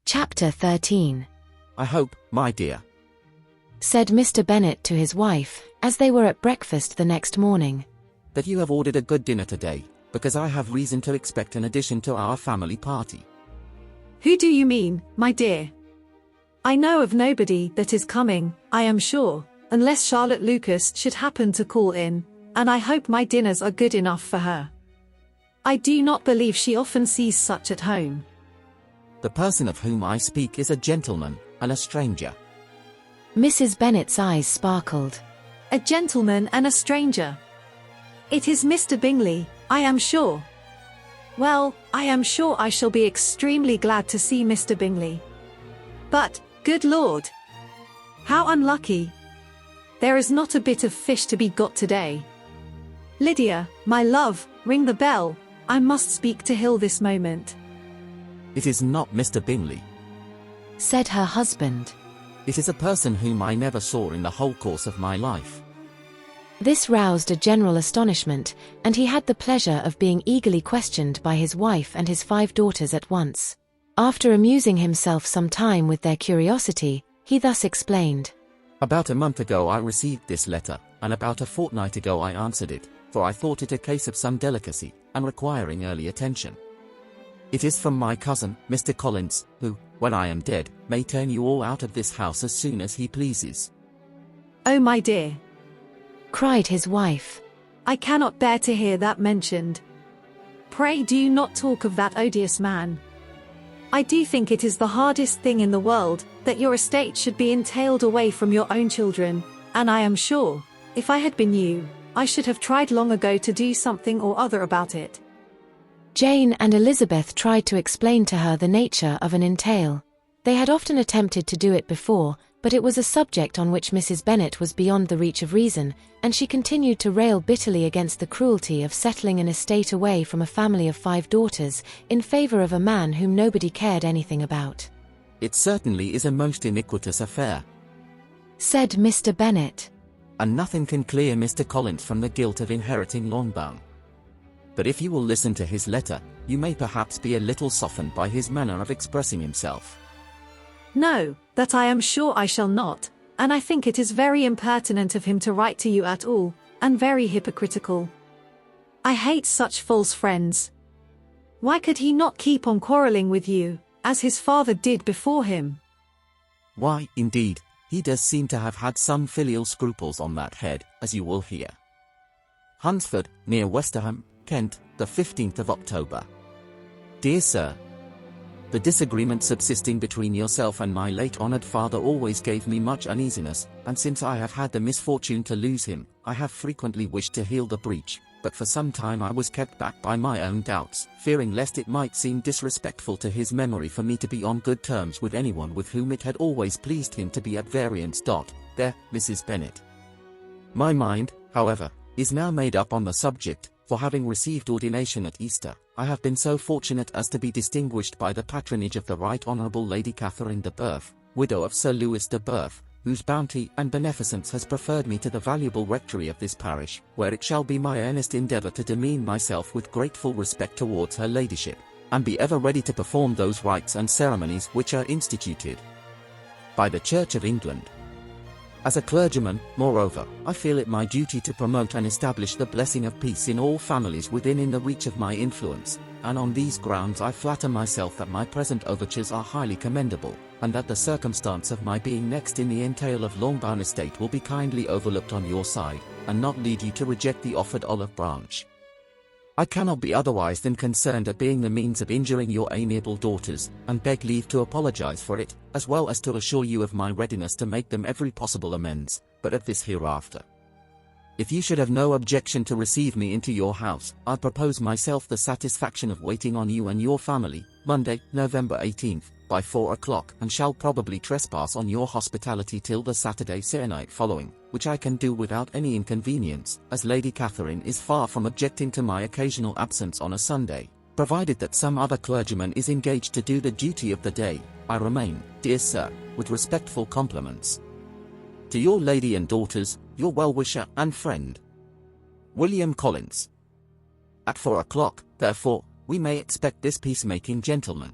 Chapter 13. I hope, my dear, said Mr. Bennet to his wife, as they were at breakfast the next morning, that you have ordered a good dinner today, because I have reason to expect an addition to our family party. Who do you mean, my dear? I know of nobody that is coming, I am sure, unless Charlotte Lucas should happen to call in, and I hope my dinners are good enough for her. I do not believe she often sees such at home. The person of whom I speak is a gentleman, and a stranger. Mrs. Bennet's eyes sparkled. A gentleman and a stranger. It is Mr. Bingley, I am sure. Well, I am sure I shall be extremely glad to see Mr. Bingley. But, good Lord! How unlucky! There is not a bit of fish to be got today. Lydia, my love, ring the bell. I must speak to Hill this moment. It is not Mr. Bingley, said her husband. It is a person whom I never saw in the whole course of my life. This roused a general astonishment, and he had the pleasure of being eagerly questioned by his wife and his 5 daughters at once. After amusing himself some time with their curiosity, he thus explained. About a month ago I received this letter, and about a fortnight ago I answered it, for I thought it a case of some delicacy, and requiring early attention. It is from my cousin, Mr. Collins, who, when I am dead, may turn you all out of this house as soon as he pleases. Oh, my dear! Cried his wife. I cannot bear to hear that mentioned. Pray do not talk of that odious man. I do think it is the hardest thing in the world, that your estate should be entailed away from your own children, and I am sure, if I had been you, I should have tried long ago to do something or other about it. Jane and Elizabeth tried to explain to her the nature of an entail. They had often attempted to do it before, but it was a subject on which Mrs. Bennet was beyond the reach of reason, and she continued to rail bitterly against the cruelty of settling an estate away from a family of 5 daughters, in favor of a man whom nobody cared anything about. It certainly is a most iniquitous affair, said Mr. Bennet. And nothing can clear Mr. Collins from the guilt of inheriting Longbourn. But if you will listen to his letter, you may perhaps be a little softened by his manner of expressing himself. No, that I am sure I shall not, and I think it is very impertinent of him to write to you at all, and very hypocritical. I hate such false friends. Why could he not keep on quarrelling with you, as his father did before him? Why, indeed, he does seem to have had some filial scruples on that head, as you will hear. Hunsford, near Westerham, Kent, the 15th of October. Dear Sir, the disagreement subsisting between yourself and my late honoured father always gave me much uneasiness, and since I have had the misfortune to lose him, I have frequently wished to heal the breach, but for some time I was kept back by my own doubts, fearing lest it might seem disrespectful to his memory for me to be on good terms with anyone with whom it had always pleased him to be at variance. There, Mrs. Bennet. My mind, however, is now made up on the subject, for having received ordination at Easter, I have been so fortunate as to be distinguished by the patronage of the Right Honourable Lady Catherine de Bourgh, widow of Sir Louis de Bourgh, whose bounty and beneficence has preferred me to the valuable rectory of this parish, where it shall be my earnest endeavour to demean myself with grateful respect towards her ladyship, and be ever ready to perform those rites and ceremonies which are instituted by the Church of England. As a clergyman, moreover, I feel it my duty to promote and establish the blessing of peace in all families within the reach of my influence, and on these grounds I flatter myself that my present overtures are highly commendable, and that the circumstance of my being next in the entail of Longbourn estate will be kindly overlooked on your side, and not lead you to reject the offered olive branch. I cannot be otherwise than concerned at being the means of injuring your amiable daughters, and beg leave to apologize for it, as well as to assure you of my readiness to make them every possible amends, but of this hereafter. If you should have no objection to receive me into your house, I propose myself the satisfaction of waiting on you and your family, Monday, November 18th, by 4 o'clock, and shall probably trespass on your hospitality till the Saturday se'nnight following, which I can do without any inconvenience, as Lady Catherine is far from objecting to my occasional absence on a Sunday, provided that some other clergyman is engaged to do the duty of the day. I remain, dear Sir, with respectful compliments, to your lady and daughters, your well-wisher and friend, William Collins. At 4 o'clock, therefore, we may expect this peacemaking gentleman.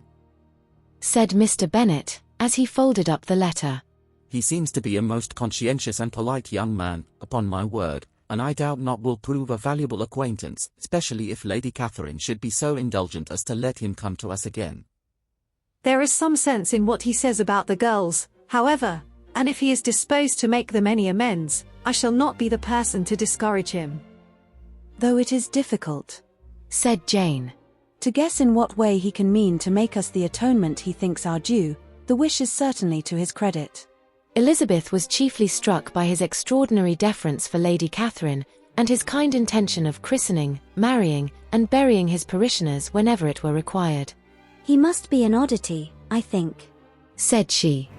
said Mr. Bennet, as he folded up the letter. He seems to be a most conscientious and polite young man, upon my word, and I doubt not will prove a valuable acquaintance, especially if Lady Catherine should be so indulgent as to let him come to us again. There is some sense in what he says about the girls, however, and if he is disposed to make them any amends, I shall not be the person to discourage him. Though it is difficult, said Jane, to guess in what way he can mean to make us the atonement he thinks our due, the wish is certainly to his credit. Elizabeth was chiefly struck by his extraordinary deference for Lady Catherine, and his kind intention of christening, marrying, and burying his parishioners whenever it were required. He must be an oddity, I think, said she.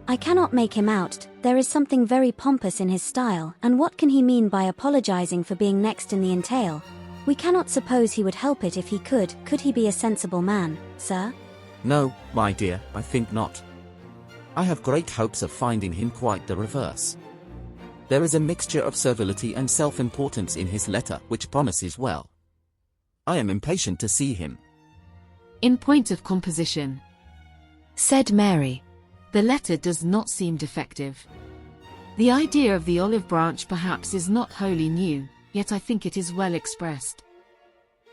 I cannot make him out. There is something very pompous in his style, and what can he mean by apologizing for being next in the entail? We cannot suppose he would help it if he could. Could he be a sensible man, sir? No, my dear, I think not. I have great hopes of finding him quite the reverse. There is a mixture of servility and self-importance in his letter which promises well. I am impatient to see him. In point of composition, said Mary, the letter does not seem defective. The idea of the olive branch perhaps is not wholly new, yet I think it is well expressed.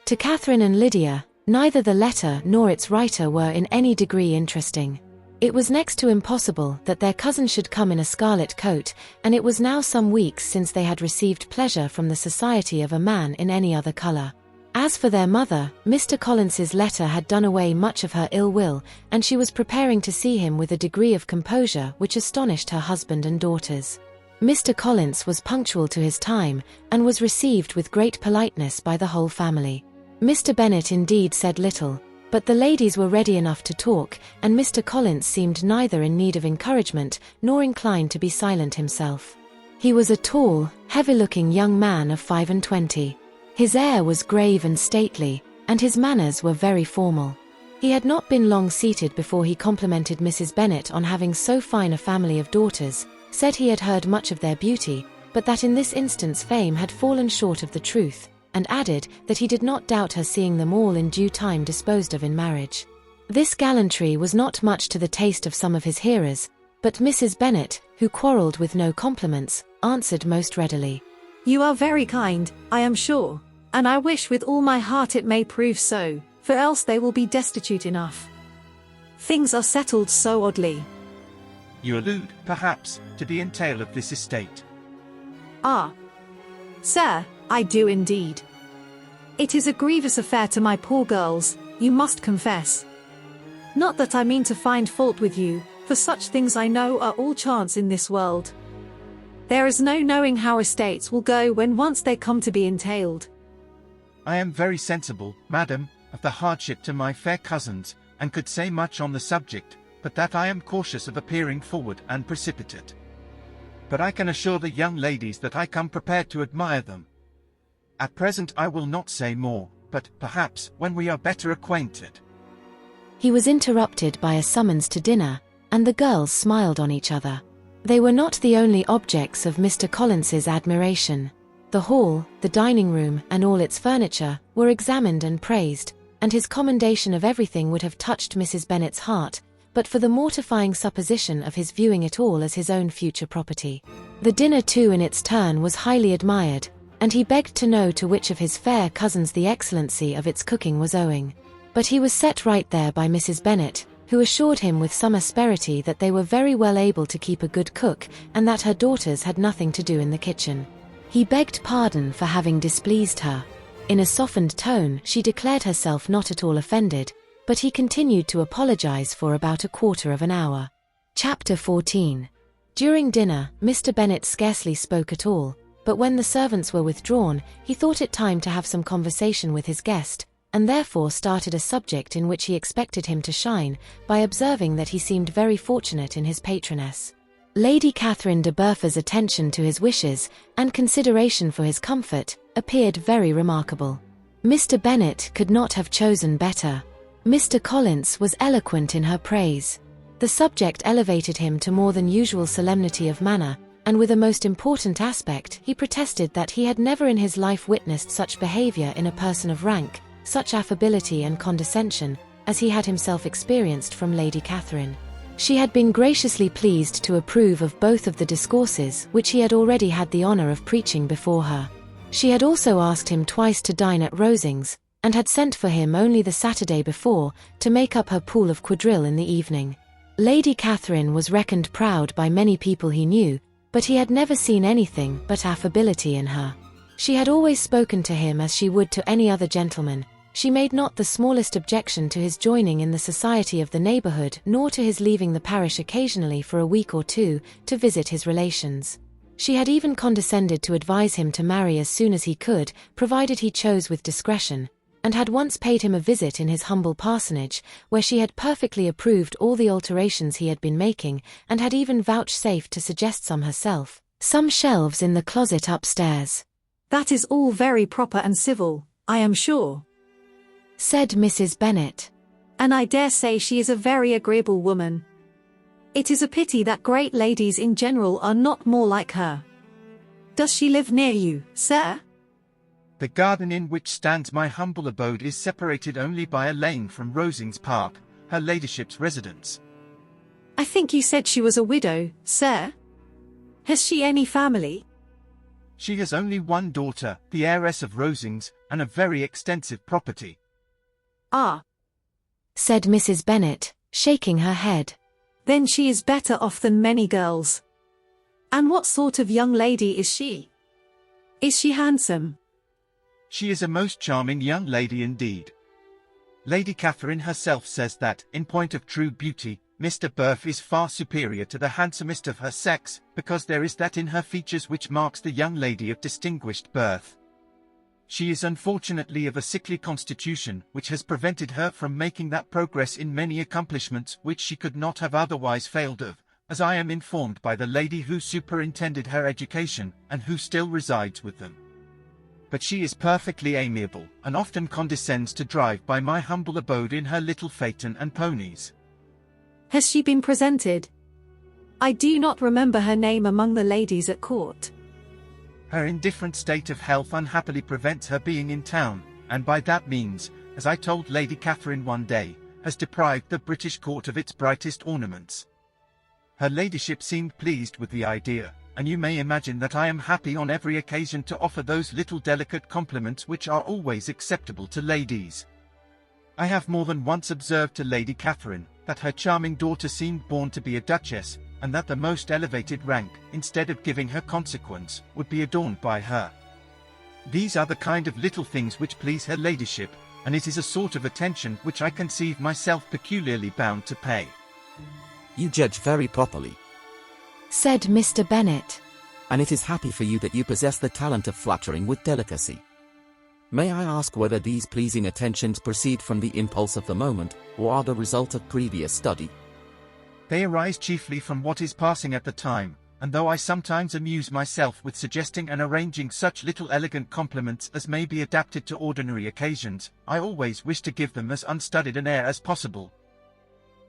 To Catherine and Lydia, neither the letter nor its writer were in any degree interesting. It was next to impossible that their cousin should come in a scarlet coat, and it was now some weeks since they had received pleasure from the society of a man in any other colour. As for their mother, Mr. Collins's letter had done away much of her ill will, and she was preparing to see him with a degree of composure which astonished her husband and daughters. Mr. Collins was punctual to his time, and was received with great politeness by the whole family. Mr. Bennet indeed said little, but the ladies were ready enough to talk, and Mr. Collins seemed neither in need of encouragement nor inclined to be silent himself. He was a tall, heavy-looking young man of 25. His air was grave and stately, and his manners were very formal. He had not been long seated before he complimented Mrs. Bennet on having so fine a family of daughters, said he had heard much of their beauty, but that in this instance fame had fallen short of the truth, and added that he did not doubt her seeing them all in due time disposed of in marriage. This gallantry was not much to the taste of some of his hearers, but Mrs. Bennet, who quarrelled with no compliments, answered most readily. You are very kind, I am sure, and I wish with all my heart it may prove so, for else they will be destitute enough. Things are settled so oddly. You allude, perhaps, to the entail of this estate. Ah, sir, I do indeed. It is a grievous affair to my poor girls, you must confess. Not that I mean to find fault with you, for such things I know are all chance in this world. There is no knowing how estates will go when once they come to be entailed. I am very sensible, madam, of the hardship to my fair cousins, and could say much on the subject, but that I am cautious of appearing forward and precipitate. But I can assure the young ladies that I come prepared to admire them. At present I will not say more, but perhaps when we are better acquainted. He was interrupted by a summons to dinner, and the girls smiled on each other. They were not the only objects of Mr. Collins's admiration. The hall, the dining room, and all its furniture were examined and praised, and his commendation of everything would have touched Mrs. Bennet's heart, but for the mortifying supposition of his viewing it all as his own future property. The dinner too in its turn was highly admired, and he begged to know to which of his fair cousins the excellency of its cooking was owing. But he was set right there by Mrs. Bennet, who assured him with some asperity that they were very well able to keep a good cook, and that her daughters had nothing to do in the kitchen. He begged pardon for having displeased her. In a softened tone she declared herself not at all offended, but he continued to apologize for about a quarter of an hour. Chapter 14. During dinner, Mr. Bennet scarcely spoke at all, but when the servants were withdrawn, he thought it time to have some conversation with his guest, and therefore started a subject in which he expected him to shine, by observing that he seemed very fortunate in his patroness. Lady Catherine de Burfa's attention to his wishes, and consideration for his comfort, appeared very remarkable. Mr. Bennet could not have chosen better. Mr. Collins was eloquent in her praise. The subject elevated him to more than usual solemnity of manner, and with a most important aspect he protested that he had never in his life witnessed such behaviour in a person of rank, such affability and condescension, as he had himself experienced from Lady Catherine. She had been graciously pleased to approve of both of the discourses which he had already had the honour of preaching before her. She had also asked him twice to dine at Rosings, and had sent for him only the Saturday before, to make up her pool of quadrille in the evening. Lady Catherine was reckoned proud by many people he knew, but he had never seen anything but affability in her. She had always spoken to him as she would to any other gentleman. She made not the smallest objection to his joining in the society of the neighbourhood, nor to his leaving the parish occasionally for a week or two, to visit his relations. She had even condescended to advise him to marry as soon as he could, provided he chose with discretion, and had once paid him a visit in his humble parsonage, where she had perfectly approved all the alterations he had been making, and had even vouchsafed to suggest some herself, some shelves in the closet upstairs. That is all very proper and civil, I am sure, said Mrs. Bennet. And I dare say she is a very agreeable woman. It is a pity that great ladies in general are not more like her. Does she live near you, sir? The garden in which stands my humble abode is separated only by a lane from Rosings Park, her ladyship's residence. I think you said she was a widow, sir. Has she any family? She has only one daughter, the heiress of Rosings, and a very extensive property. Ah, said Mrs. Bennet, shaking her head. Then she is better off than many girls. And what sort of young lady is she? Is she handsome? She is a most charming young lady indeed. Lady Catherine herself says that, in point of true beauty, Mr. Burf is far superior to the handsomest of her sex, because there is that in her features which marks the young lady of distinguished birth. She is unfortunately of a sickly constitution, which has prevented her from making that progress in many accomplishments which she could not have otherwise failed of, as I am informed by the lady who superintended her education, and who still resides with them. But she is perfectly amiable, and often condescends to drive by my humble abode in her little phaeton and ponies. Has she been presented? I do not remember her name among the ladies at court. Her indifferent state of health unhappily prevents her being in town, and by that means, as I told Lady Catherine one day, has deprived the British court of its brightest ornaments. Her ladyship seemed pleased with the idea, and you may imagine that I am happy on every occasion to offer those little delicate compliments which are always acceptable to ladies. I have more than once observed to Lady Catherine that her charming daughter seemed born to be a duchess, and that the most elevated rank, instead of giving her consequence, would be adorned by her. These are the kind of little things which please her ladyship, and it is a sort of attention which I conceive myself peculiarly bound to pay. You judge very properly, said Mr. Bennet. And it is happy for you that you possess the talent of flattering with delicacy. May I ask whether these pleasing attentions proceed from the impulse of the moment, or are the result of previous study? They arise chiefly from what is passing at the time, and though I sometimes amuse myself with suggesting and arranging such little elegant compliments as may be adapted to ordinary occasions, I always wish to give them as unstudied an air as possible.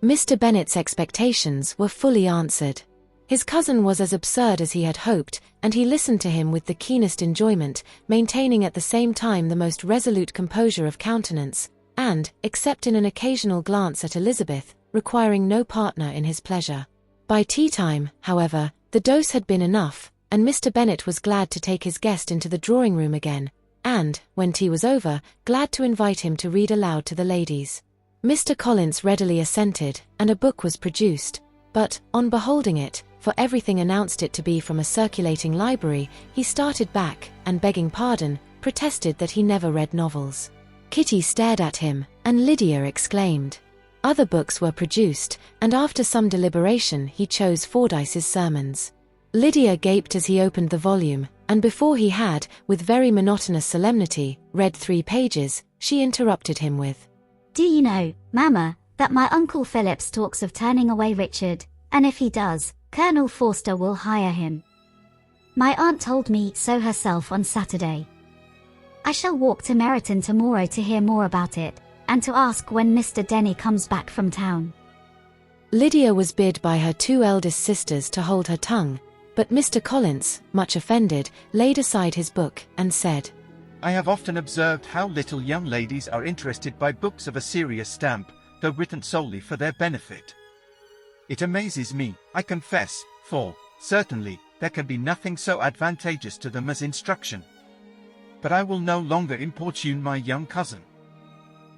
Mr. Bennet's expectations were fully answered. His cousin was as absurd as he had hoped, and he listened to him with the keenest enjoyment, maintaining at the same time the most resolute composure of countenance, and, except in an occasional glance at Elizabeth, requiring no partner in his pleasure. By tea-time, however, the dose had been enough, and Mr. Bennet was glad to take his guest into the drawing-room again, and, when tea was over, glad to invite him to read aloud to the ladies. Mr. Collins readily assented, and a book was produced, but, on beholding it, for everything announced it to be from a circulating library, he started back, and begging pardon, protested that he never read novels. Kitty stared at him, and Lydia exclaimed. Other books were produced, and after some deliberation he chose Fordyce's Sermons. Lydia gaped as he opened the volume, and before he had, with very monotonous solemnity, read 3 pages, she interrupted him with, "Do you know, Mamma, that my Uncle Phillips talks of turning away Richard, and if he does, Colonel Forster will hire him. My aunt told me so herself on Saturday. I shall walk to Meryton tomorrow to hear more about it, and to ask when Mr. Denny comes back from town." Lydia was bid by her 2 eldest sisters to hold her tongue, but Mr. Collins, much offended, laid aside his book, and said, I have often observed how little young ladies are interested by books of a serious stamp, though written solely for their benefit. It amazes me, I confess, for, certainly, there can be nothing so advantageous to them as instruction. But I will no longer importune my young cousin.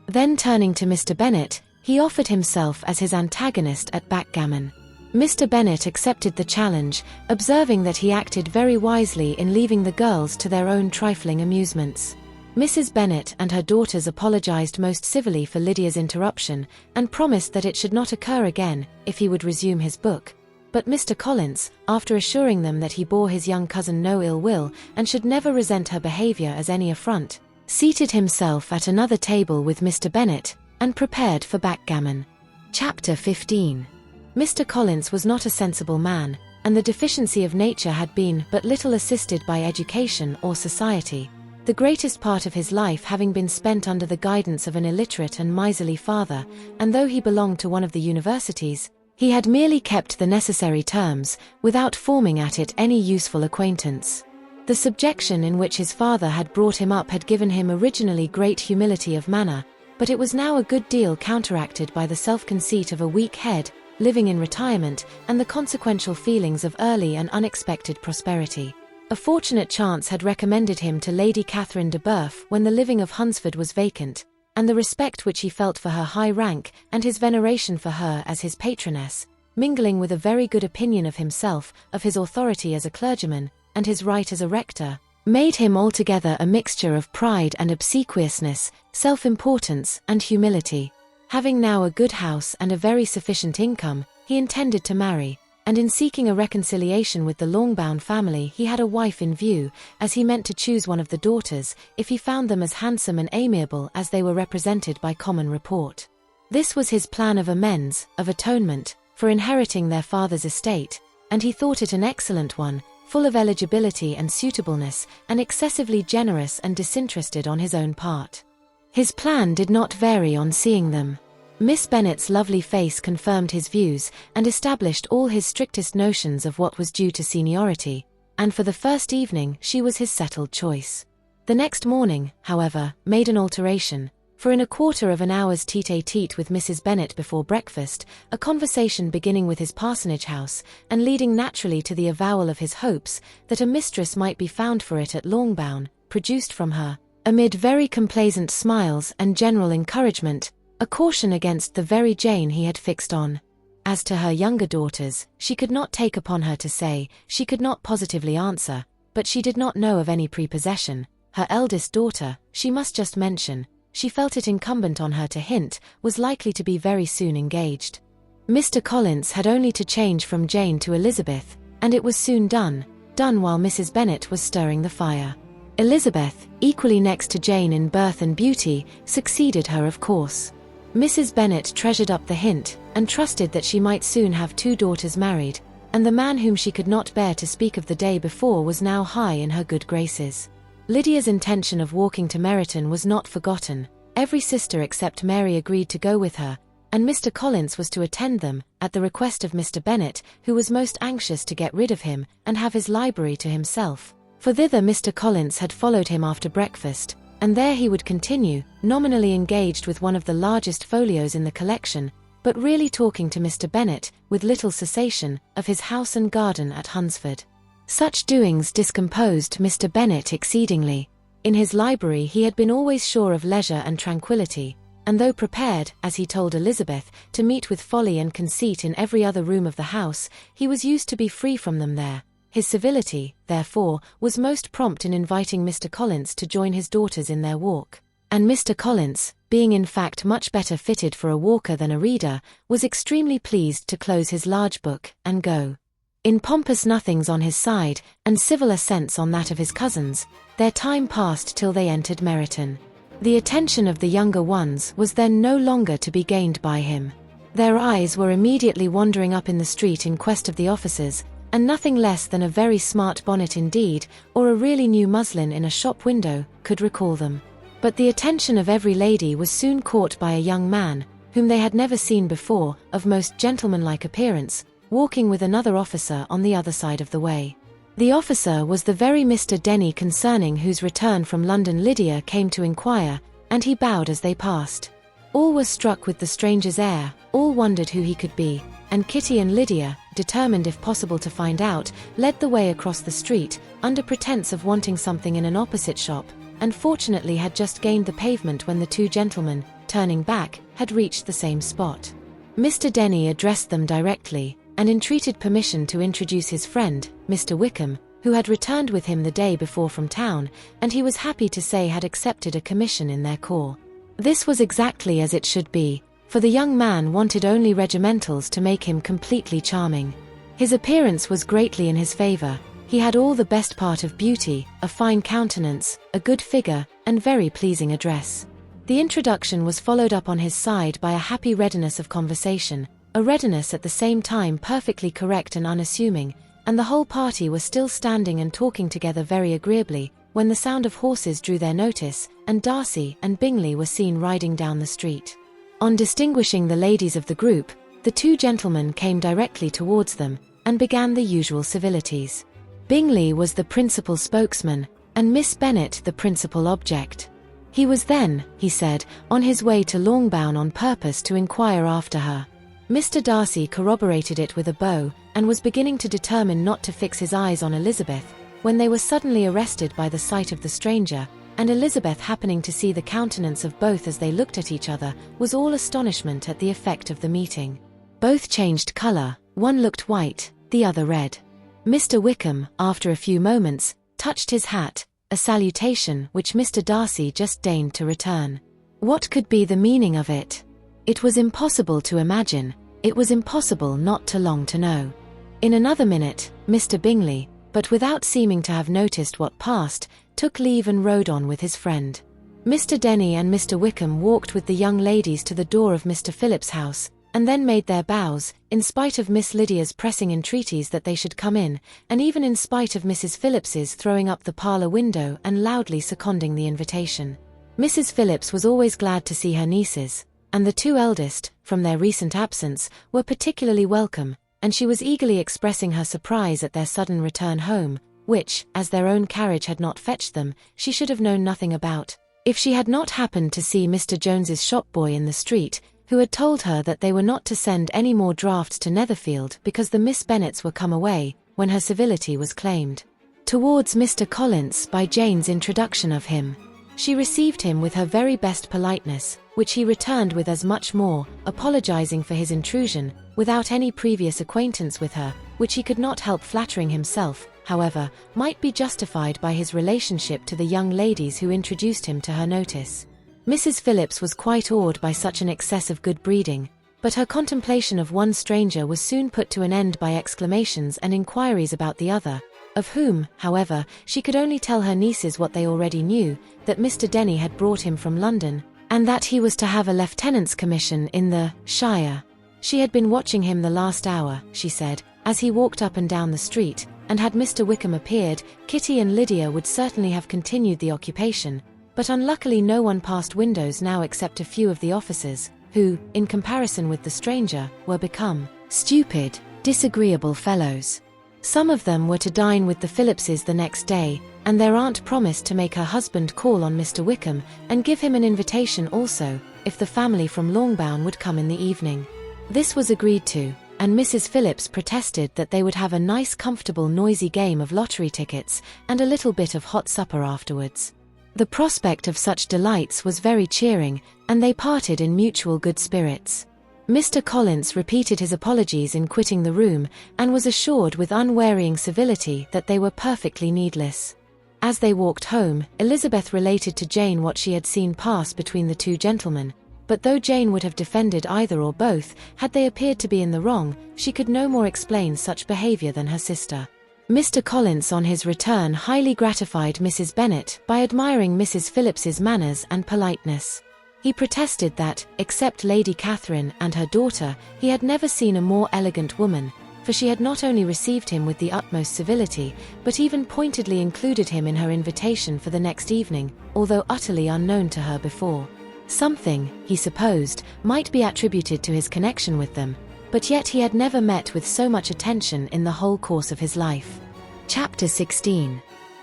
Then turning to Mr. Bennet, he offered himself as his antagonist at backgammon. Mr. Bennet accepted the challenge, observing that he acted very wisely in leaving the girls to their own trifling amusements. Mrs. Bennet and her daughters apologized most civilly for Lydia's interruption, and promised that it should not occur again, if he would resume his book. But Mr. Collins, after assuring them that he bore his young cousin no ill will, and should never resent her behavior as any affront, seated himself at another table with Mr. Bennet, and prepared for backgammon. Chapter 15. Mr. Collins was not a sensible man, and the deficiency of nature had been but little assisted by education or society, the greatest part of his life having been spent under the guidance of an illiterate and miserly father, and though he belonged to one of the universities, he had merely kept the necessary terms, without forming at it any useful acquaintance. The subjection in which his father had brought him up had given him originally great humility of manner, but it was now a good deal counteracted by the self-conceit of a weak head, living in retirement, and the consequential feelings of early and unexpected prosperity. A fortunate chance had recommended him to Lady Catherine de Bourgh when the living of Hunsford was vacant, and the respect which he felt for her high rank, and his veneration for her as his patroness, mingling with a very good opinion of himself, of his authority as a clergyman, and his right as a rector, made him altogether a mixture of pride and obsequiousness, self-importance and humility. Having now a good house and a very sufficient income, he intended to marry, and in seeking a reconciliation with the Longbourn family he had a wife in view, as he meant to choose one of the daughters, if he found them as handsome and amiable as they were represented by common report. This was his plan of amends, of atonement, for inheriting their father's estate, and he thought it an excellent one, full of eligibility and suitableness, and excessively generous and disinterested on his own part. His plan did not vary on seeing them. Miss Bennet's lovely face confirmed his views, and established all his strictest notions of what was due to seniority, and for the first evening she was his settled choice. The next morning, however, made an alteration, for in a quarter of an hour's tete-a-tete with Mrs. Bennet before breakfast, a conversation beginning with his parsonage house, and leading naturally to the avowal of his hopes that a mistress might be found for it at Longbourn, produced from her, amid very complaisant smiles and general encouragement, a caution against the very Jane he had fixed on. As to her younger daughters, she could not take upon her to say, she could not positively answer, but she did not know of any prepossession. Her eldest daughter, she must just mention, she felt it incumbent on her to hint, was likely to be very soon engaged. Mr. Collins had only to change from Jane to Elizabeth, and it was soon done while Mrs. Bennet was stirring the fire. Elizabeth, equally next to Jane in birth and beauty, succeeded her of course. Mrs. Bennet treasured up the hint, and trusted that she might soon have 2 daughters married, and the man whom she could not bear to speak of the day before was now high in her good graces. Lydia's intention of walking to Meryton was not forgotten. Every sister except Mary agreed to go with her, and Mr. Collins was to attend them, at the request of Mr. Bennet, who was most anxious to get rid of him, and have his library to himself, for thither Mr. Collins had followed him after breakfast, and there he would continue, nominally engaged with one of the largest folios in the collection, but really talking to Mr. Bennet, with little cessation, of his house and garden at Hunsford. Such doings discomposed Mr. Bennet exceedingly. In his library he had been always sure of leisure and tranquillity, and though prepared, as he told Elizabeth, to meet with folly and conceit in every other room of the house, he was used to be free from them there. His civility, therefore, was most prompt in inviting Mr. Collins to join his daughters in their walk, and Mr. Collins, being in fact much better fitted for a walker than a reader, was extremely pleased to close his large book, and go. In pompous nothings on his side, and civil assents on that of his cousins, their time passed till they entered Meryton. The attention of the younger ones was then no longer to be gained by him. Their eyes were immediately wandering up in the street in quest of the officers, and nothing less than a very smart bonnet indeed, or a really new muslin in a shop window, could recall them. But the attention of every lady was soon caught by a young man, whom they had never seen before, of most gentlemanlike appearance, walking with another officer on the other side of the way. The officer was the very Mr. Denny concerning whose return from London Lydia came to inquire, and he bowed as they passed. All were struck with the stranger's air, all wondered who he could be, and Kitty and Lydia, determined if possible to find out, led the way across the street, under pretense of wanting something in an opposite shop, and fortunately had just gained the pavement when the two gentlemen, turning back, had reached the same spot. Mr. Denny addressed them directly, and entreated permission to introduce his friend, Mr. Wickham, who had returned with him the day before from town, and he was happy to say had accepted a commission in their corps. This was exactly as it should be, for the young man wanted only regimentals to make him completely charming. His appearance was greatly in his favor. He had all the best part of beauty, a fine countenance, a good figure, and very pleasing address. The introduction was followed up on his side by a happy readiness of conversation, a readiness at the same time perfectly correct and unassuming, and the whole party were still standing and talking together very agreeably, when the sound of horses drew their notice, and Darcy and Bingley were seen riding down the street. On distinguishing the ladies of the group, the two gentlemen came directly towards them, and began the usual civilities. Bingley was the principal spokesman, and Miss Bennet the principal object. He was then, he said, on his way to Longbourn on purpose to inquire after her. Mr. Darcy corroborated it with a bow, and was beginning to determine not to fix his eyes on Elizabeth, when they were suddenly arrested by the sight of the stranger, and Elizabeth, happening to see the countenance of both as they looked at each other, was all astonishment at the effect of the meeting. Both changed colour, one looked white, the other red. Mr. Wickham, after a few moments, touched his hat, a salutation which Mr. Darcy just deigned to return. What could be the meaning of it? It was impossible to imagine, it was impossible not to long to know. In another minute, Mr. Bingley, but without seeming to have noticed what passed, took leave and rode on with his friend. Mr. Denny and Mr. Wickham walked with the young ladies to the door of Mr. Phillips's house, and then made their bows, in spite of Miss Lydia's pressing entreaties that they should come in, and even in spite of Mrs. Phillips's throwing up the parlour window and loudly seconding the invitation. Mrs. Phillips was always glad to see her nieces, and the two eldest, from their recent absence, were particularly welcome, and she was eagerly expressing her surprise at their sudden return home, which, as their own carriage had not fetched them, she should have known nothing about, if she had not happened to see Mr. Jones's shop-boy in the street, who had told her that they were not to send any more drafts to Netherfield because the Miss Bennets were come away, when her civility was claimed. Towards Mr. Collins by Jane's introduction of him. She received him with her very best politeness, which he returned with as much more, apologizing for his intrusion, without any previous acquaintance with her, which he could not help flattering himself, however, might be justified by his relationship to the young ladies who introduced him to her notice. Mrs. Phillips was quite awed by such an excess of good breeding, but her contemplation of one stranger was soon put to an end by exclamations and inquiries about the other, of whom, however, she could only tell her nieces what they already knew, that Mr. Denny had brought him from London, and that he was to have a lieutenant's commission in the shire. She had been watching him the last hour, she said, as he walked up and down the street, and had Mr. Wickham appeared, Kitty and Lydia would certainly have continued the occupation, but unluckily no one passed windows now except a few of the officers, who, in comparison with the stranger, were become stupid, disagreeable fellows. Some of them were to dine with the Phillipses the next day, and their aunt promised to make her husband call on Mr. Wickham, and give him an invitation also, if the family from Longbourn would come in the evening. This was agreed to, and Mrs. Phillips protested that they would have a nice comfortable noisy game of lottery tickets, and a little bit of hot supper afterwards. The prospect of such delights was very cheering, and they parted in mutual good spirits. Mr. Collins repeated his apologies in quitting the room, and was assured with unwearying civility that they were perfectly needless. As they walked home, Elizabeth related to Jane what she had seen pass between the two gentlemen, but though Jane would have defended either or both, had they appeared to be in the wrong, she could no more explain such behaviour than her sister. Mr. Collins on his return highly gratified Mrs. Bennet by admiring Mrs. Phillips's manners and politeness. He protested that, except Lady Catherine and her daughter, he had never seen a more elegant woman, for she had not only received him with the utmost civility, but even pointedly included him in her invitation for the next evening, although utterly unknown to her before. Something, he supposed, might be attributed to his connection with them, but yet he had never met with so much attention in the whole course of his life. Chapter 16.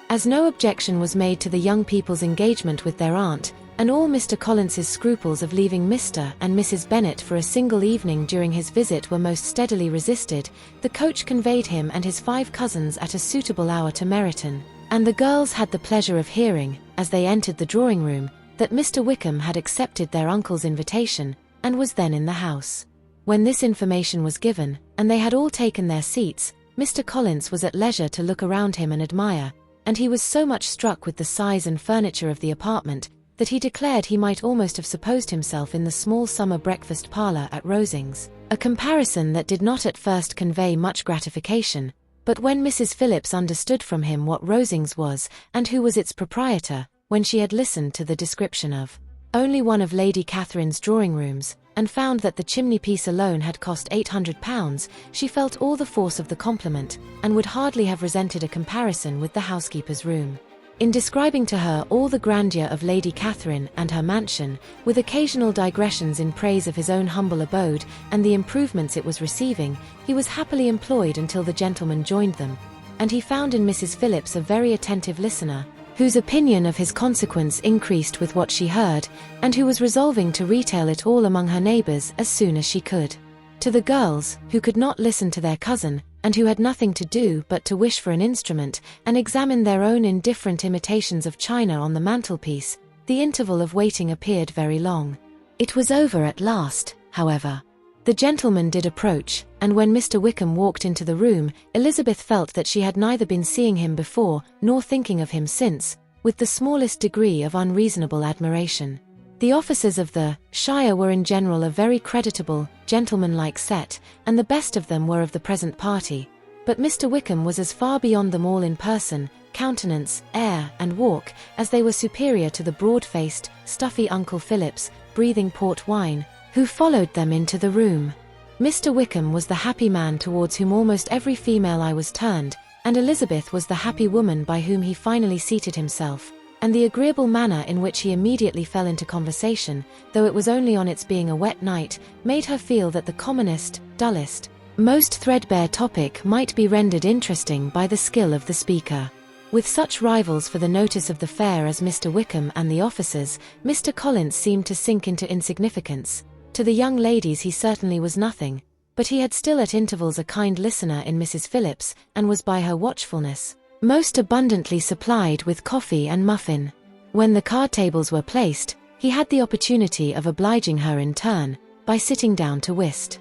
As no objection was made to the young people's engagement with their aunt, and all Mr. Collins's scruples of leaving Mr. and Mrs. Bennet for a single evening during his visit were most steadily resisted, the coach conveyed him and his 5 cousins at a suitable hour to Meryton, and the girls had the pleasure of hearing, as they entered the drawing-room, that Mr. Wickham had accepted their uncle's invitation, and was then in the house. When this information was given, and they had all taken their seats, Mr. Collins was at leisure to look around him and admire, and he was so much struck with the size and furniture of the apartment, that he declared he might almost have supposed himself in the small summer breakfast parlour at Rosings, a comparison that did not at first convey much gratification, but when Mrs. Phillips understood from him what Rosings was, and who was its proprietor, when she had listened to the description of only one of Lady Catherine's drawing-rooms, and found that the chimney-piece alone had cost £800, she felt all the force of the compliment, and would hardly have resented a comparison with the housekeeper's room. In describing to her all the grandeur of Lady Catherine and her mansion, with occasional digressions in praise of his own humble abode and the improvements it was receiving, he was happily employed until the gentlemen joined them, and he found in Mrs. Phillips a very attentive listener, whose opinion of his consequence increased with what she heard, and who was resolving to retail it all among her neighbours as soon as she could. To the girls, who could not listen to their cousin, and who had nothing to do but to wish for an instrument, and examine their own indifferent imitations of china on the mantelpiece, the interval of waiting appeared very long. It was over at last, however. The gentleman did approach, and when Mr. Wickham walked into the room, Elizabeth felt that she had neither been seeing him before, nor thinking of him since, with the smallest degree of unreasonable admiration. The officers of the shire were in general a very creditable, gentlemanlike set, and the best of them were of the present party. But Mr. Wickham was as far beyond them all in person, countenance, air, and walk, as they were superior to the broad-faced, stuffy Uncle Phillips, breathing port wine, who followed them into the room. Mr. Wickham was the happy man towards whom almost every female eye was turned, and Elizabeth was the happy woman by whom he finally seated himself, and the agreeable manner in which he immediately fell into conversation, though it was only on its being a wet night, made her feel that the commonest, dullest, most threadbare topic might be rendered interesting by the skill of the speaker. With such rivals for the notice of the fair as Mr. Wickham and the officers, Mr. Collins seemed to sink into insignificance. To the young ladies he certainly was nothing, but he had still at intervals a kind listener in Mrs. Phillips, and was by her watchfulness most abundantly supplied with coffee and muffin. When the card tables were placed, he had the opportunity of obliging her in turn, by sitting down to whist.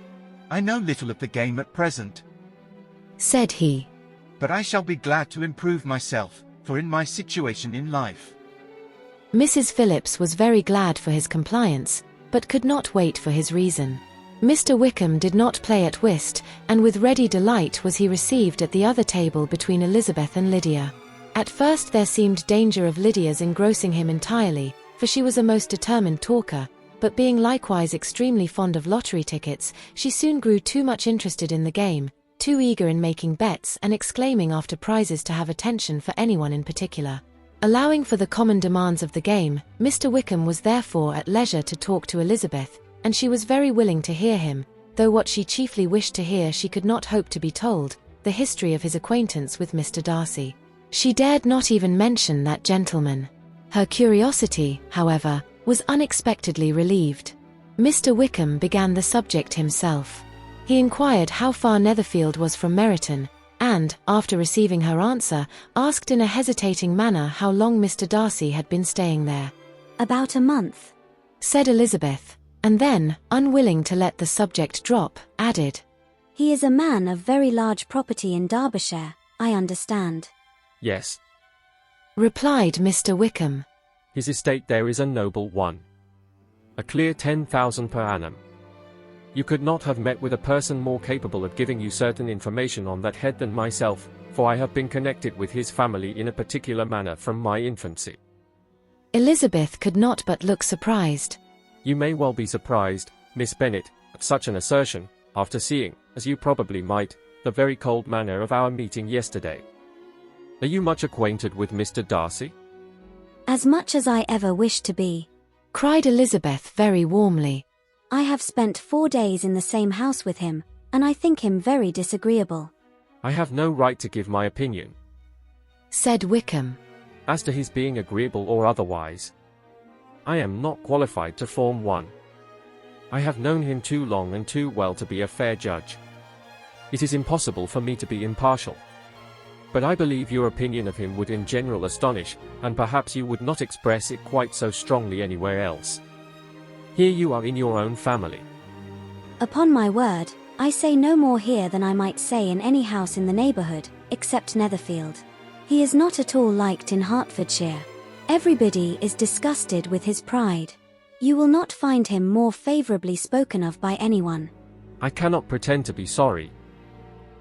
"I know little of the game at present," said he, "but I shall be glad to improve myself, for in my situation in life." Mrs. Phillips was very glad for his compliance, but could not wait for his reason. Mr. Wickham did not play at whist, and with ready delight was he received at the other table between Elizabeth and Lydia. At first there seemed danger of Lydia's engrossing him entirely, for she was a most determined talker, but being likewise extremely fond of lottery tickets, she soon grew too much interested in the game, too eager in making bets and exclaiming after prizes to have attention for anyone in particular. Allowing for the common demands of the game, Mr. Wickham was therefore at leisure to talk to Elizabeth, and she was very willing to hear him, though what she chiefly wished to hear she could not hope to be told, the history of his acquaintance with Mr. Darcy. She dared not even mention that gentleman. Her curiosity, however, was unexpectedly relieved. Mr. Wickham began the subject himself. He inquired how far Netherfield was from Meryton, and, after receiving her answer, asked in a hesitating manner how long Mr. Darcy had been staying there. About a month, said Elizabeth, and then, unwilling to let the subject drop, added, He is a man of very large property in Derbyshire, I understand. Yes, replied Mr. Wickham. his estate there is a noble one. A clear 10,000 per annum. You could not have met with a person more capable of giving you certain information on that head than myself, for I have been connected with his family in a particular manner from my infancy. Elizabeth could not but look surprised. You may well be surprised, Miss Bennet, at such an assertion, after seeing, as you probably might, the very cold manner of our meeting yesterday. Are you much acquainted with Mr. Darcy? As much as I ever wished to be. Cried Elizabeth very warmly. I have spent 4 days in the same house with him, and I think him very disagreeable. I have no right to give my opinion, said Wickham. as to his being agreeable or otherwise. I am not qualified to form one. I have known him too long and too well to be a fair judge. It is impossible for me to be impartial. But I believe your opinion of him would in general astonish, and perhaps you would not express it quite so strongly anywhere else. Here you are in your own family. Upon my word, I say no more here than I might say in any house in the neighbourhood, except Netherfield. He is not at all liked in Hertfordshire. Everybody is disgusted with his pride. You will not find him more favourably spoken of by anyone. I cannot pretend to be sorry,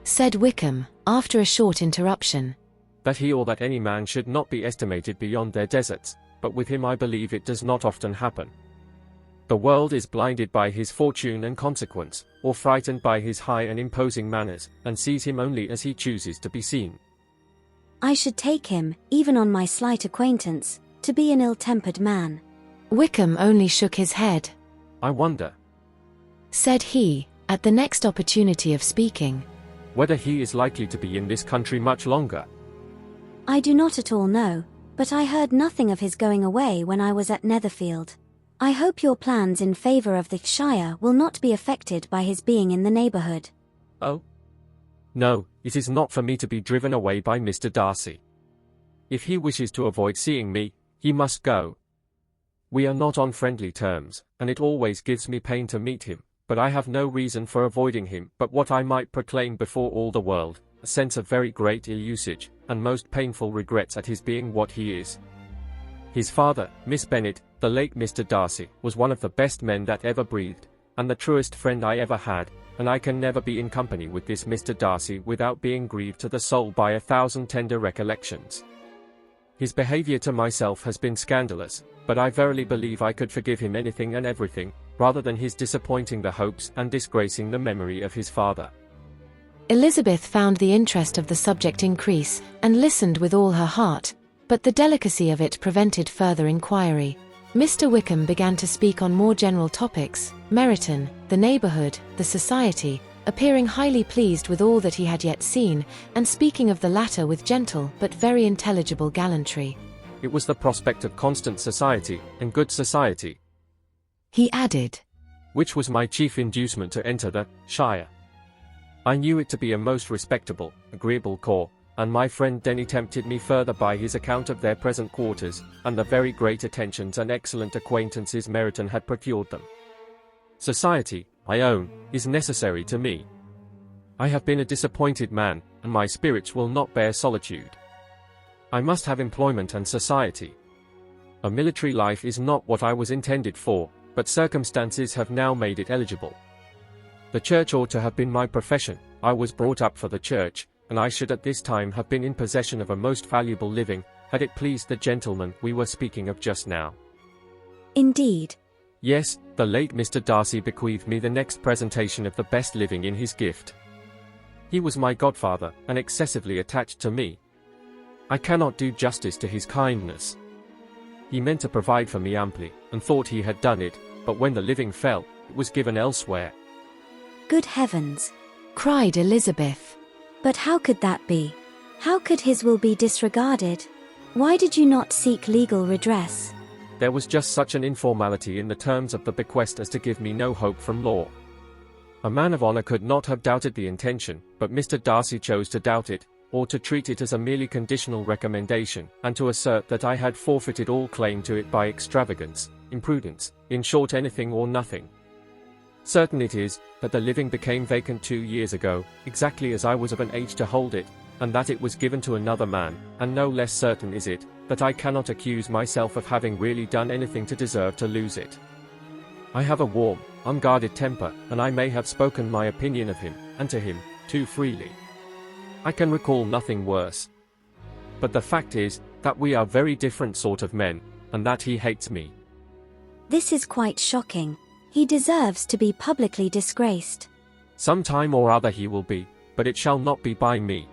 said Wickham, after a short interruption, that he or that any man should not be estimated beyond their deserts, but with him I believe it does not often happen. The world is blinded by his fortune and consequence, or frightened by his high and imposing manners, and sees him only as he chooses to be seen. I should take him, even on my slight acquaintance, to be an ill-tempered man. Wickham only shook his head. I wonder, said he, at the next opportunity of speaking, whether he is likely to be in this country much longer. I do not at all know, but I heard nothing of his going away when I was at Netherfield. I hope your plans in favour of the Shire will not be affected by his being in the neighbourhood. Oh? No, it is not for me to be driven away by Mr. Darcy. If he wishes to avoid seeing me, he must go. We are not on friendly terms, and it always gives me pain to meet him, but I have no reason for avoiding him but what I might proclaim before all the world, a sense of very great ill-usage, and most painful regrets at his being what he is. His father, Miss Bennet, the late Mr. Darcy, was one of the best men that ever breathed, and the truest friend I ever had, and I can never be in company with this Mr. Darcy without being grieved to the soul by 1,000 tender recollections. His behaviour to myself has been scandalous, but I verily believe I could forgive him anything and everything, rather than his disappointing the hopes and disgracing the memory of his father. Elizabeth found the interest of the subject increase, and listened with all her heart, but the delicacy of it prevented further inquiry. Mr. Wickham began to speak on more general topics, Meryton, the neighbourhood, the society, appearing highly pleased with all that he had yet seen, and speaking of the latter with gentle but very intelligible gallantry. It was the prospect of constant society, and good society, he added, which was my chief inducement to enter the Shire. I knew it to be a most respectable, agreeable corps, and my friend Denny tempted me further by his account of their present quarters, and the very great attentions and excellent acquaintances Meryton had procured them. Society, I own, is necessary to me. I have been a disappointed man, and my spirits will not bear solitude. I must have employment and society. A military life is not what I was intended for, but circumstances have now made it eligible. The church ought to have been my profession. I was brought up for the church, and I should at this time have been in possession of a most valuable living, had it pleased the gentleman we were speaking of just now. Indeed. Yes, the late Mr. Darcy bequeathed me the next presentation of the best living in his gift. He was my godfather, and excessively attached to me. I cannot do justice to his kindness. He meant to provide for me amply, and thought he had done it, but when the living fell, it was given elsewhere. Good heavens! cried Elizabeth. But how could that be? How could his will be disregarded? Why did you not seek legal redress? There was just such an informality in the terms of the bequest as to give me no hope from law. A man of honour could not have doubted the intention, but Mr. Darcy chose to doubt it, or to treat it as a merely conditional recommendation, and to assert that I had forfeited all claim to it by extravagance, imprudence, in short anything or nothing. Certain it is, that the living became vacant 2 years ago, exactly as I was of an age to hold it, and that it was given to another man, and no less certain is it, that I cannot accuse myself of having really done anything to deserve to lose it. I have a warm, unguarded temper, and I may have spoken my opinion of him, and to him, too freely. I can recall nothing worse. But the fact is, that we are very different sort of men, and that he hates me. This is quite shocking. He deserves to be publicly disgraced. Some time or other he will be, but it shall not be by me.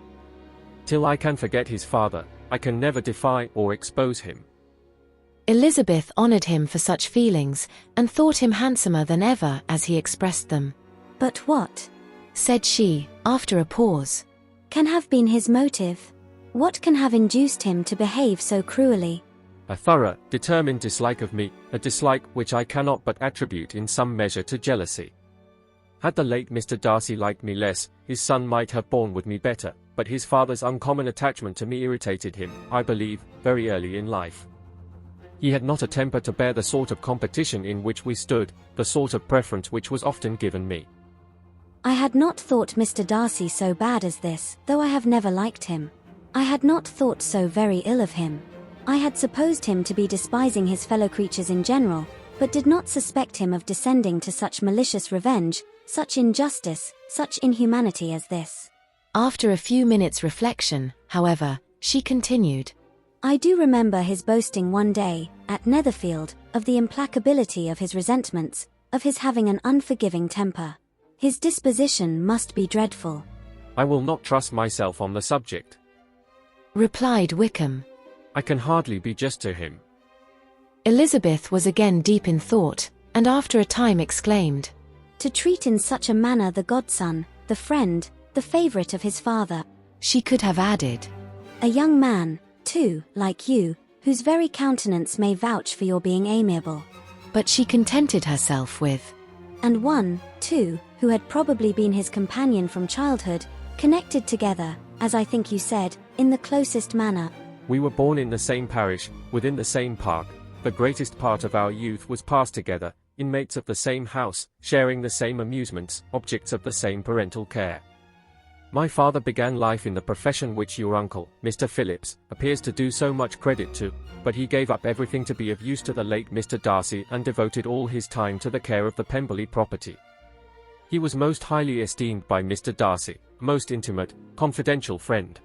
Till I can forget his father, I can never defy or expose him. Elizabeth honoured him for such feelings, and thought him handsomer than ever as he expressed them. But what, said she, after a pause, can have been his motive? What can have induced him to behave so cruelly? A thorough, determined dislike of me, a dislike which I cannot but attribute in some measure to jealousy. Had the late Mr. Darcy liked me less, his son might have borne with me better, but his father's uncommon attachment to me irritated him, I believe, very early in life. He had not a temper to bear the sort of competition in which we stood, the sort of preference which was often given me. I had not thought Mr. Darcy so bad as this, though I have never liked him. I had not thought so very ill of him. I had supposed him to be despising his fellow creatures in general, but did not suspect him of descending to such malicious revenge, such injustice, such inhumanity as this. After a few minutes' reflection, however, she continued. I do remember his boasting one day, at Netherfield, of the implacability of his resentments, of his having an unforgiving temper. His disposition must be dreadful. I will not trust myself on the subject, replied Wickham. I can hardly be just to him. Elizabeth was again deep in thought, and after a time exclaimed, To treat in such a manner the godson, the friend, the favourite of his father. She could have added, A young man, too, like you, whose very countenance may vouch for your being amiable. But she contented herself with, And one, too, who had probably been his companion from childhood, connected together, as I think you said, in the closest manner. We were born in the same parish, within the same park. The greatest part of our youth was passed together, inmates of the same house, sharing the same amusements, objects of the same parental care. My father began life in the profession which your uncle, Mr. Phillips, appears to do so much credit to, but he gave up everything to be of use to the late Mr. Darcy and devoted all his time to the care of the Pemberley property. He was most highly esteemed by Mr. Darcy, a most intimate, confidential friend.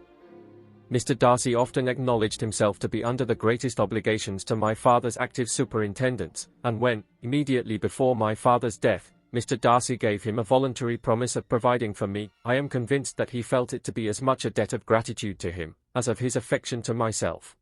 Mr. Darcy often acknowledged himself to be under the greatest obligations to my father's active superintendence, and when, immediately before my father's death, Mr. Darcy gave him a voluntary promise of providing for me, I am convinced that he felt it to be as much a debt of gratitude to him, as of his affection to myself.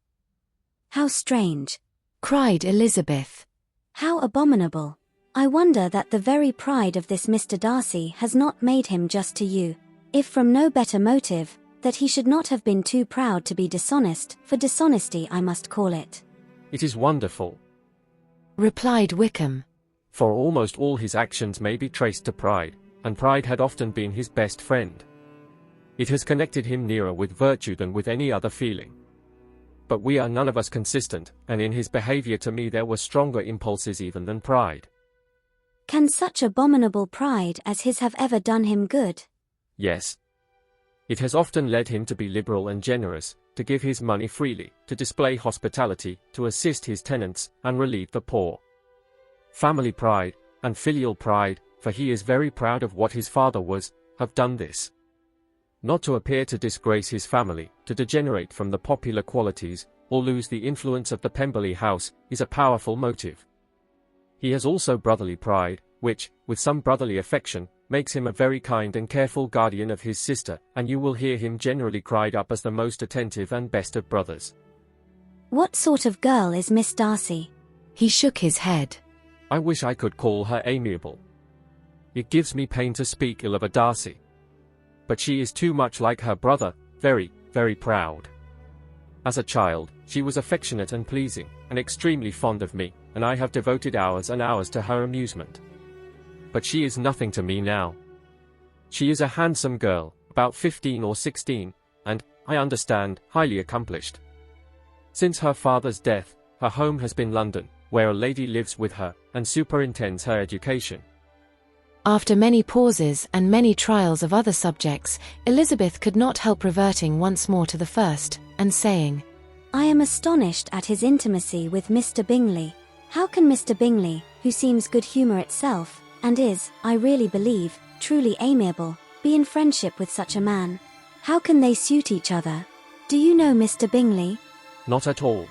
How strange! cried Elizabeth. How abominable! I wonder that the very pride of this Mr. Darcy has not made him just to you, if from no better motive, that he should not have been too proud to be dishonest, for dishonesty I must call it. It is wonderful, replied Wickham. For almost all his actions may be traced to pride, and pride had often been his best friend. It has connected him nearer with virtue than with any other feeling. But we are none of us consistent, and in his behavior to me there were stronger impulses even than pride. Can such abominable pride as his have ever done him good? Yes. It has often led him to be liberal and generous, to give his money freely, to display hospitality, to assist his tenants, and relieve the poor. Family pride, and filial pride, for he is very proud of what his father was, have done this. Not to appear to disgrace his family, to degenerate from the popular qualities, or lose the influence of the Pemberley house, is a powerful motive. He has also brotherly pride, which, with some brotherly affection, makes him a very kind and careful guardian of his sister, and you will hear him generally cried up as the most attentive and best of brothers. What sort of girl is Miss Darcy? He shook his head. I wish I could call her amiable. It gives me pain to speak ill of a Darcy. But she is too much like her brother, very, very proud. As a child, she was affectionate and pleasing, and extremely fond of me, and I have devoted hours and hours to her amusement. But she is nothing to me now. She is a handsome girl, about 15 or 16, and, I understand, highly accomplished. Since her father's death, her home has been London, where a lady lives with her, and superintends her education. After many pauses and many trials of other subjects, Elizabeth could not help reverting once more to the first, and saying, I am astonished at his intimacy with Mr. Bingley. How can Mr. Bingley, who seems good humour itself, and is, I really believe, truly amiable, be in friendship with such a man? How can they suit each other? Do you know Mr. Bingley? Not at all.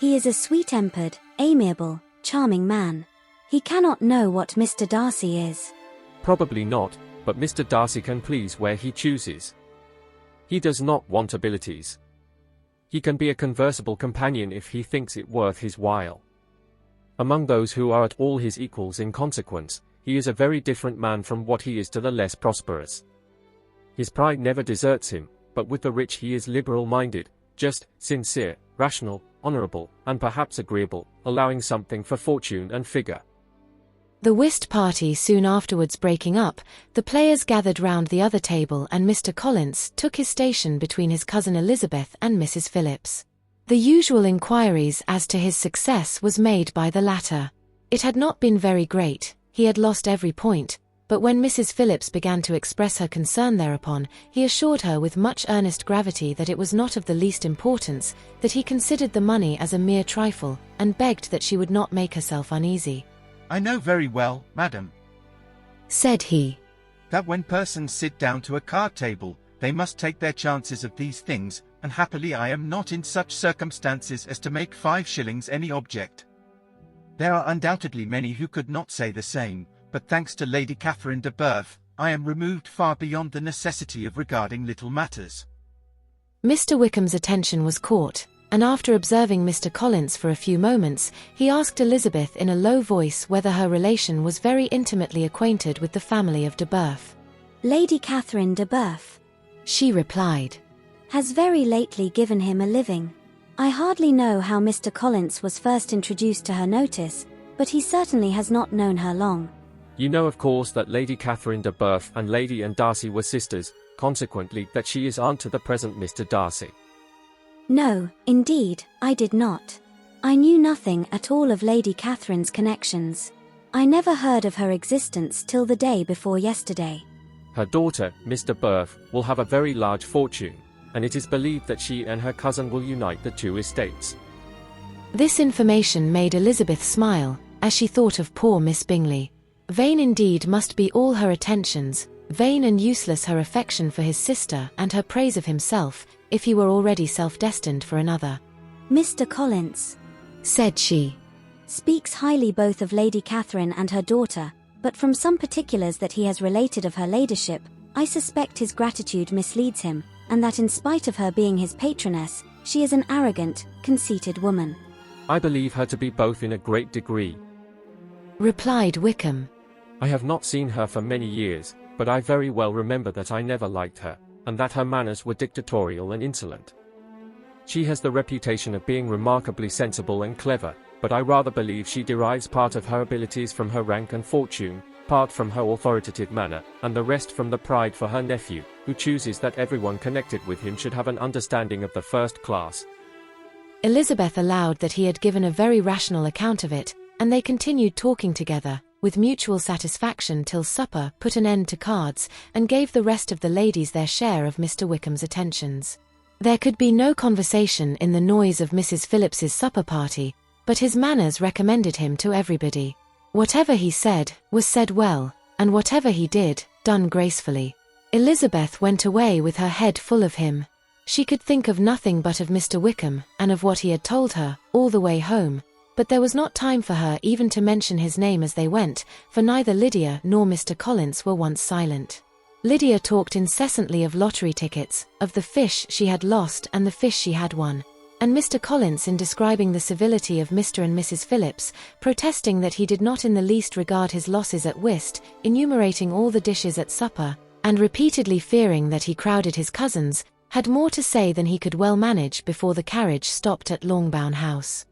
He is a sweet-tempered, amiable, charming man. He cannot know what Mr. Darcy is. Probably not, but Mr. Darcy can please where he chooses. He does not want abilities. He can be a conversable companion if he thinks it worth his while. Among those who are at all his equals in consequence, he is a very different man from what he is to the less prosperous. His pride never deserts him, but with the rich he is liberal-minded, just, sincere, rational, honourable, and perhaps agreeable, allowing something for fortune and figure. The whist party soon afterwards breaking up, the players gathered round the other table and Mr. Collins took his station between his cousin Elizabeth and Mrs. Phillips. The usual inquiries as to his success was made by the latter. It had not been very great, he had lost every point, but when Mrs. Phillips began to express her concern thereupon, he assured her with much earnest gravity that it was not of the least importance, that he considered the money as a mere trifle, and begged that she would not make herself uneasy. I know very well, madam, said he, that when persons sit down to a card table, they must take their chances of these things, and happily I am not in such circumstances as to make 5 shillings any object. There are undoubtedly many who could not say the same, but thanks to Lady Catherine de Bourgh, I am removed far beyond the necessity of regarding little matters. Mr. Wickham's attention was caught, and after observing Mr. Collins for a few moments, he asked Elizabeth in a low voice whether her relation was very intimately acquainted with the family of de Bourgh. Lady Catherine de Bourgh, she replied, has very lately given him a living. I hardly know how Mr. Collins was first introduced to her notice, but he certainly has not known her long. You know of course that Lady Catherine de Bourgh and Lady Anne Darcy were sisters, consequently that she is aunt to the present Mr. Darcy. No, indeed, I did not. I knew nothing at all of Lady Catherine's connections. I never heard of her existence till the day before yesterday. Her daughter, Miss de Bourgh, will have a very large fortune, and it is believed that she and her cousin will unite the 2 estates. This information made Elizabeth smile, as she thought of poor Miss Bingley. Vain indeed must be all her attentions, vain and useless her affection for his sister and her praise of himself, if he were already self-destined for another. Mr. Collins, said she, speaks highly both of Lady Catherine and her daughter, but from some particulars that he has related of her ladyship, I suspect his gratitude misleads him, and that in spite of her being his patroness, she is an arrogant, conceited woman. I believe her to be both in a great degree, replied Wickham. I have not seen her for many years, but I very well remember that I never liked her, and that her manners were dictatorial and insolent. She has the reputation of being remarkably sensible and clever, but I rather believe she derives part of her abilities from her rank and fortune, part from her authoritative manner, and the rest from the pride for her nephew, who chooses that everyone connected with him should have an understanding of the first class. Elizabeth allowed that he had given a very rational account of it, and they continued talking together, with mutual satisfaction till supper put an end to cards, and gave the rest of the ladies their share of Mr. Wickham's attentions. There could be no conversation in the noise of Mrs. Phillips's supper party, but his manners recommended him to everybody. Whatever he said, was said well, and whatever he did, done gracefully. Elizabeth went away with her head full of him. She could think of nothing but of Mr. Wickham, and of what he had told her, all the way home, but there was not time for her even to mention his name as they went, for neither Lydia nor Mr. Collins were once silent. Lydia talked incessantly of lottery tickets, of the fish she had lost and the fish she had won, and Mr. Collins in describing the civility of Mr. and Mrs. Phillips, protesting that he did not in the least regard his losses at whist, enumerating all the dishes at supper, and repeatedly fearing that he crowded his cousins, had more to say than he could well manage before the carriage stopped at Longbourn House.